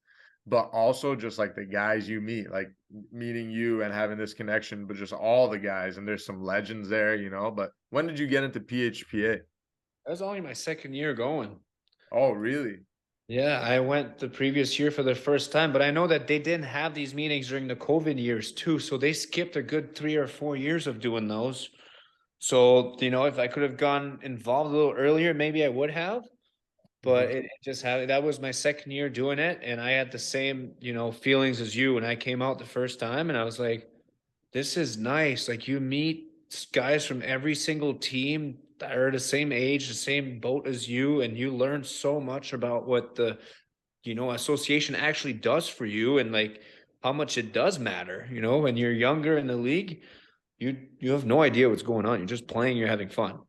but also just like the guys you meet, like meeting you and having this connection, but just all the guys, and there's some legends there, you know. But when did you get into PHPA? That was only my second year going. Oh, really? Yeah, I went the previous year for the first time, but I know that they didn't have these meetings during the COVID years too. So they skipped a good 3 or 4 years of doing those. So, if I could have gone involved a little earlier, maybe I would have. But it just had, that was my second year doing it. And I had the same, feelings as you when I came out the first time. And I was like, this is nice. Like you meet guys from every single team that are the same age, the same boat as you, and you learn so much about what the association actually does for you, and like how much it does matter. When you're younger in the league, you have no idea what's going on. You're just playing, you're having fun.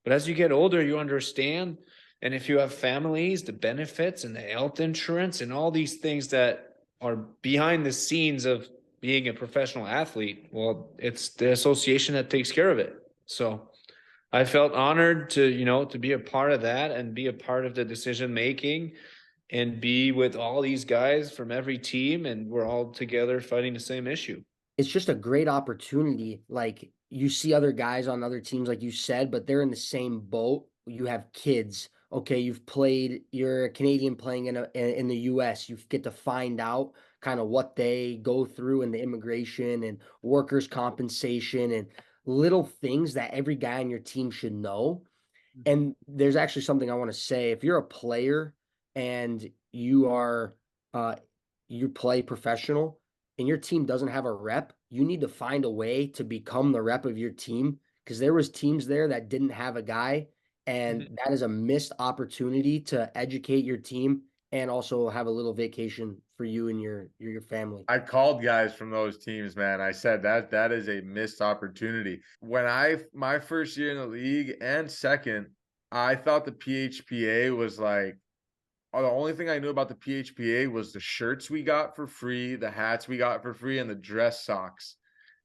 But as you get older, you understand. And if you have families, the benefits and the health insurance and all these things that are behind the scenes of being a professional athlete, well, it's the association that takes care of it. So I felt honored to be a part of that and be a part of the decision making and be with all these guys from every team, and we're all together fighting the same issue. It's just a great opportunity. Like you see other guys on other teams, like you said, but they're in the same boat. You have kids. Okay, you're a Canadian playing in the US. You get to find out kind of what they go through in the immigration and workers' compensation and little things that every guy on your team should know. And there's actually something I want to say. If you're a player and uh you play professional and your team doesn't have a rep, you need to find a way to become the rep of your team, because there was teams there that didn't have a guy, and Mhm. that is a missed opportunity to educate your team and also have a little vacation for you and your family. I called guys from those teams, man. I said that is a missed opportunity. When my first year in the league and second, I thought the PHPA was like, the only thing I knew about the PHPA was the shirts we got for free, the hats we got for free, and the dress socks,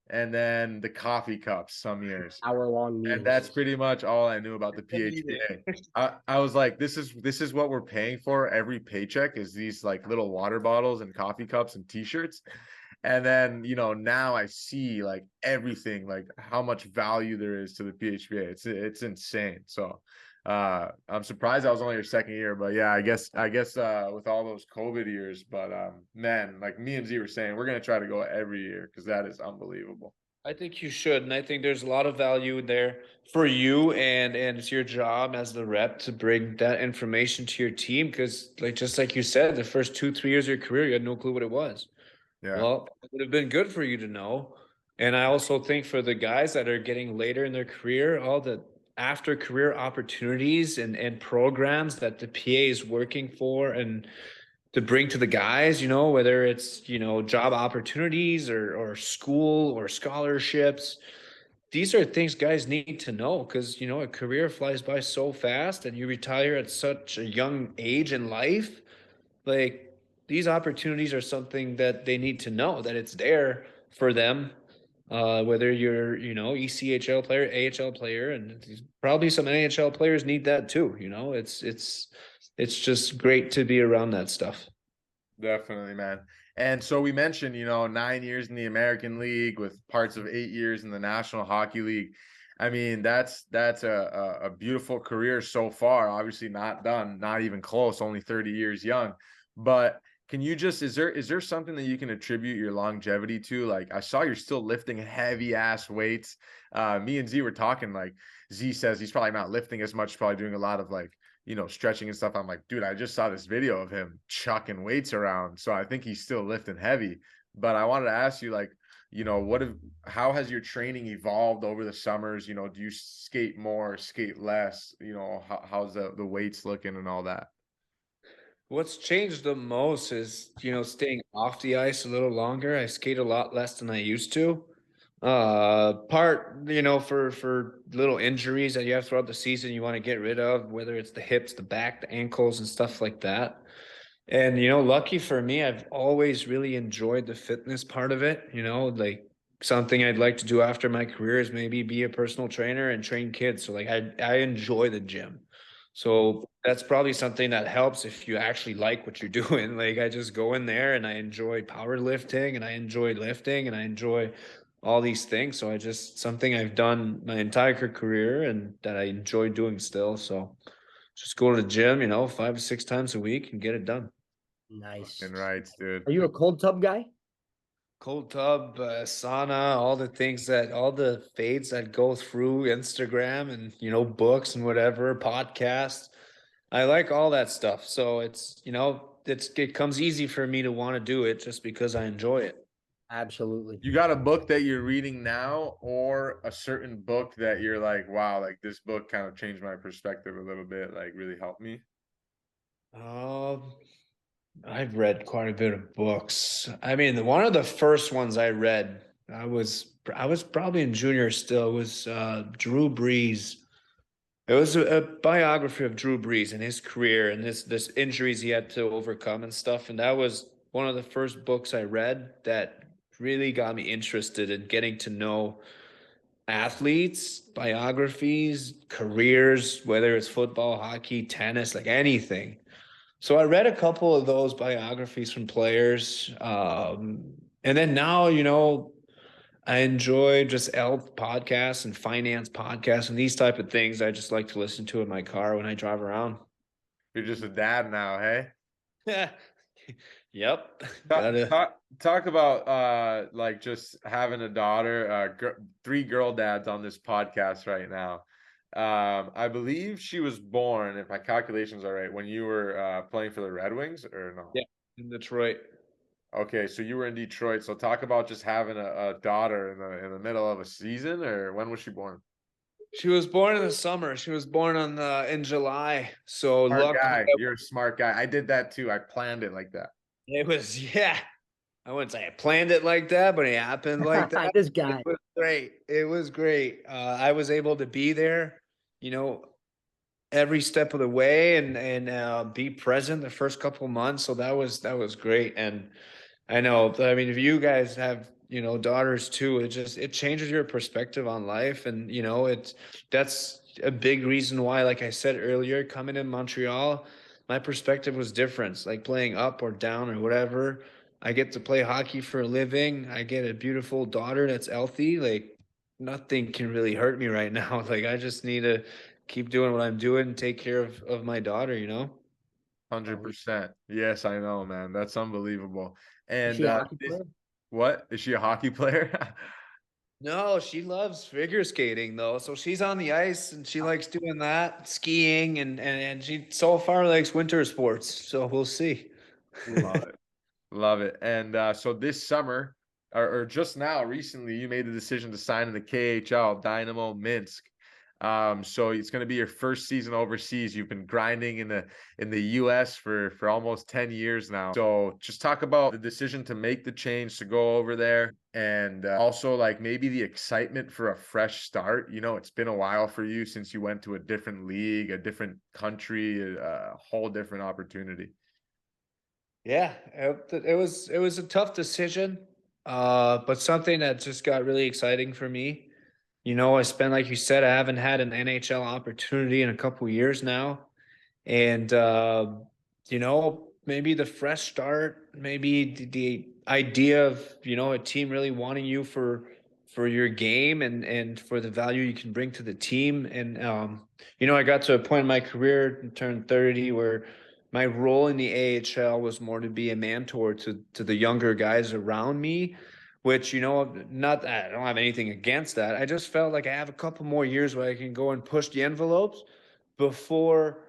and then the coffee cups some years. Hour-long And that's meetings. pretty much all I knew about the PHPA. I was like, this is what we're paying for every paycheck, is these like little water bottles and coffee cups and t-shirts. And then, now I see like everything, like how much value there is to the PHPA. It's insane. So I'm surprised I was only your second year, but yeah, I guess with all those COVID years, but man, like me and Z were saying, we're gonna try to go every year because that is unbelievable. I think you should, and I think there's a lot of value there for you, and it's your job as the rep to bring that information to your team, because like just like you said, the first 2 3 years of your career, you had no clue what it was. Yeah. Well, it would have been good for you to know. And I also think for the guys that are getting later in their career, all the after career opportunities and programs that the PA is working for and to bring to the guys, whether it's, job opportunities or school or scholarships. These are things guys need to know, because, a career flies by so fast and you retire at such a young age in life. Like these opportunities are something that they need to know that it's there for them. Whether you're, ECHL player, AHL player, and probably some NHL players need that too. It's just great to be around that stuff. Definitely, man. And so we mentioned, 9 years in the American League with parts of 8 years in the National Hockey League. I mean, that's a beautiful career so far. Obviously not done, not even close, only 30 years young. But can you just, is there something that you can attribute your longevity to? Like I saw you're still lifting heavy ass weights. Me and Z were talking, like Z says he's probably not lifting as much, probably doing a lot of like stretching and stuff. I'm like, dude, I just saw this video of him chucking weights around. So I think he's still lifting heavy. But I wanted to ask you, like, how has your training evolved over the summers? Do you skate more, skate less? How's the weights looking and all that? What's changed the most is, staying off the ice a little longer. I skate a lot less than I used to. Part, for little injuries that you have throughout the season you want to get rid of, whether it's the hips, the back, the ankles, and stuff like that. And, lucky for me, I've always really enjoyed the fitness part of it. Like something I'd like to do after my career is maybe be a personal trainer and train kids. So like I enjoy the gym. So that's probably something that helps if you actually like what you're doing. Like I just go in there and I enjoy powerlifting and I enjoy lifting and I enjoy all these things. So I just something I've done my entire career and that I enjoy doing still. So just go to the gym, 5 or 6 times a week and get it done. Nice. And right, dude. Are you a cold tub guy? Cold tub, sauna, all the fades that go through Instagram and, books and whatever, podcasts. I like all that stuff. So it comes easy for me to want to do it just because I enjoy it. Absolutely. You got a book that you're reading now, or a certain book that you're like, wow, like this book kind of changed my perspective a little bit, like really helped me? Um, I've read quite a bit of books. I mean, one of the first ones I read, I was probably in junior still, was Drew Brees. It was a biography of Drew Brees and his career and this injuries he had to overcome and stuff. And that was one of the first books I read that really got me interested in getting to know athletes, biographies, careers, whether it's football, hockey, tennis, like anything. So I read a couple of those biographies from players. And then now, I enjoy just health podcasts and finance podcasts and these type of things I just like to listen to in my car when I drive around. You're just a dad now, hey? Yep. Talk, Gotta. talk about like just having a daughter, three girl dads on this podcast right now. I believe she was born, if my calculations are right, when you were playing for the Red Wings, or no? Yeah, in Detroit. Okay, so you were in Detroit. So talk about just having a daughter in the middle of a season, or when was she born? She was born in the summer. She was born in July. So Smart luckily guy. You're a smart guy. I did that too. I planned it like that. it was yeah. I wouldn't say I planned it like that, but it happened like that. This It guy. was great. It was great. I was able to be there, you know, every step of the way and be present the first couple months. So that was great. And I know, I mean, if you guys have, daughters too, it changes your perspective on life. And, that's a big reason why, like I said earlier, coming in Montreal, my perspective was different, like playing up or down or whatever. I get to play hockey for a living. I get a beautiful daughter that's healthy. Like nothing can really hurt me right now. Like I just need to keep doing what I'm doing and take care of my daughter. 100%. Yes, I know, man. That's unbelievable. Is And she a hockey this, player? what? Is she a hockey player? No, she loves figure skating though. So she's on the ice and she likes doing that, skiing and she so far likes winter sports. So we'll see. Love it. Love it. And so this summer, or just now, recently, you made the decision to sign in the KHL, Dynamo Minsk. So it's going to be your first season overseas. You've been grinding in the US for almost 10 years now. So just talk about the decision to make the change to go over there, and also like maybe the excitement for a fresh start. It's been a while for you since you went to a different league, a different country, a whole different opportunity. Yeah, it was a tough decision, but something that just got really exciting for me. I spent, like you said, I haven't had an NHL opportunity in a couple years now, and maybe the fresh start, maybe the idea of a team really wanting you for your game and for the value you can bring to the team, and I got to a point in my career, turned 30, where my role in the AHL was more to be a mentor to the younger guys around me, which, not that I don't have anything against that. I just felt like I have a couple more years where I can go and push the envelopes before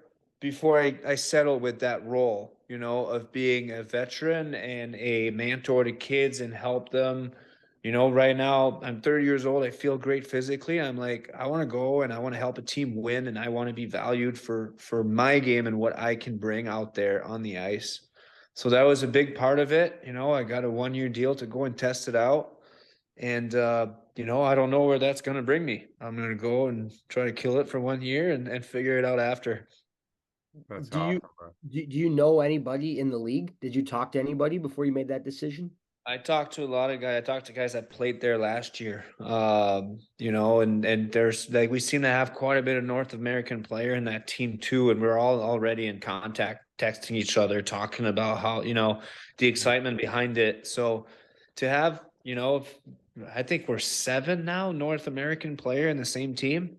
I settle with that role, of being a veteran and a mentor to kids and help them You know, right now I'm 30 years old. I feel great physically. I'm like, I want to go and I want to help a team win, and I want to be valued for my game and what I can bring out there on the ice. So that was a big part of it. You know, I got a 1-year deal to go and test it out. And you know, I don't know where that's gonna bring me. I'm gonna go and try to kill it for 1 year and figure it out after. That's Do you awesome, bro. do you know anybody in the league? Did you talk to anybody before you made that decision? I talked to a lot of guys. I talked to guys that played there last year. You know, and there's like we seem to have quite a bit of North American player in that team too, and we're all already in contact, texting each other, talking about how, you know, the excitement behind it. So to have, you know, I think we're 7 now North American player in the same team.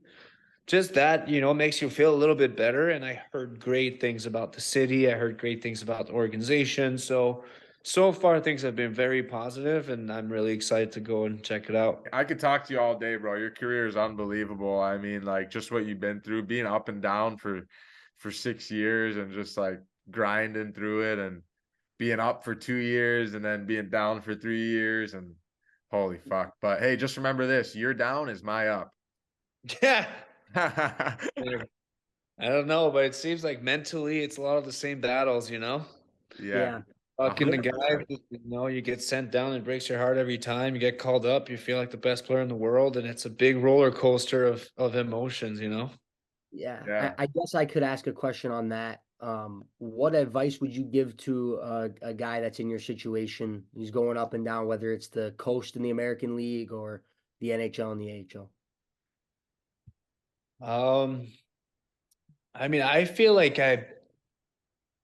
Just that, you know, makes you feel a little bit better. And I heard great things about the city. I heard great things about the organization. So far things have been very positive, and I'm really excited to go and check it out. I could talk to you all day, bro. Your career is unbelievable. I mean, like just what you've been through, being up and down for 6 years and just like grinding through it and being up for 2 years and then being down for 3 years and holy fuck. But hey, just remember this, your down is my up. Yeah. Yeah. I don't know, but it seems like mentally it's a lot of the same battles, you know? Yeah. Fucking the guy, 100%. you know, you get sent down, it breaks your heart every time. You get called up, you feel like the best player in the world, and it's a big roller coaster of emotions, you know? Yeah. Yeah. I guess I could ask a question on that. What advice would you give to a guy that's in your situation? He's going up and down, whether it's the coast in the American League or the NHL and the AHL. Um, I mean, I feel like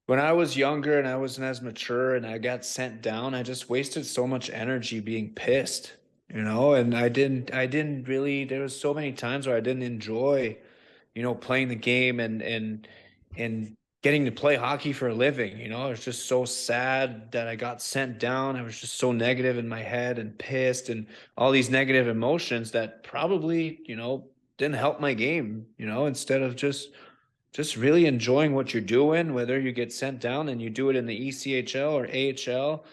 when I was younger and I wasn't as mature and I got sent down, I just wasted so much energy being pissed, you know, and I didn't really, there was so many times where I didn't enjoy, you know, playing the game and getting to play hockey for a living. You know, I was just so sad that I got sent down. I was just so negative in my head and pissed and all these negative emotions that probably, you know, didn't help my game, you know, instead of just really enjoying what you're doing, whether you get sent down and you do it in the ECHL or AHL,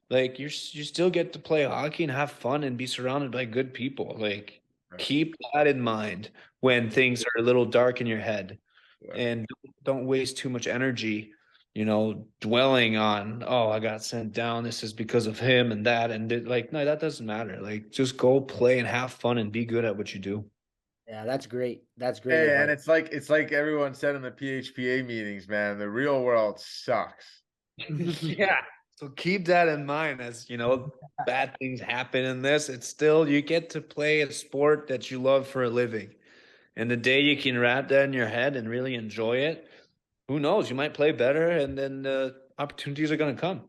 like you still get to play hockey and have fun and be surrounded by good people. Like keep that in mind when things are a little dark in your head, Yeah. and don't waste too much energy, you know, dwelling on, oh, I got sent down, this is because of him and that, and like no, that doesn't matter. Like just go play and have fun and be good at what you do. Yeah, that's great. That's great Hey, and advice. it's like everyone said in the PHPA meetings, man, the real world sucks. Yeah. So keep that in mind as, you know, bad things happen in this. It's still, you get to play a sport that you love for a living. And the day you can wrap that in your head and really enjoy it, who knows? You might play better and then opportunities are going to come.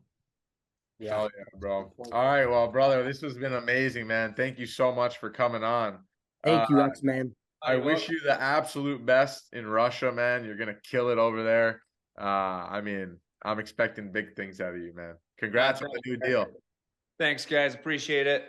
Yeah. Hell yeah, bro. All right, well, brother, this has been amazing, man. Thank you so much for coming on. Uh, Thank you, X-Man. I wish you the absolute best in Russia, man. You're gonna kill it over there. I mean, I'm expecting big things out of you, man. Congrats on the new deal. Thanks, guys. Appreciate it.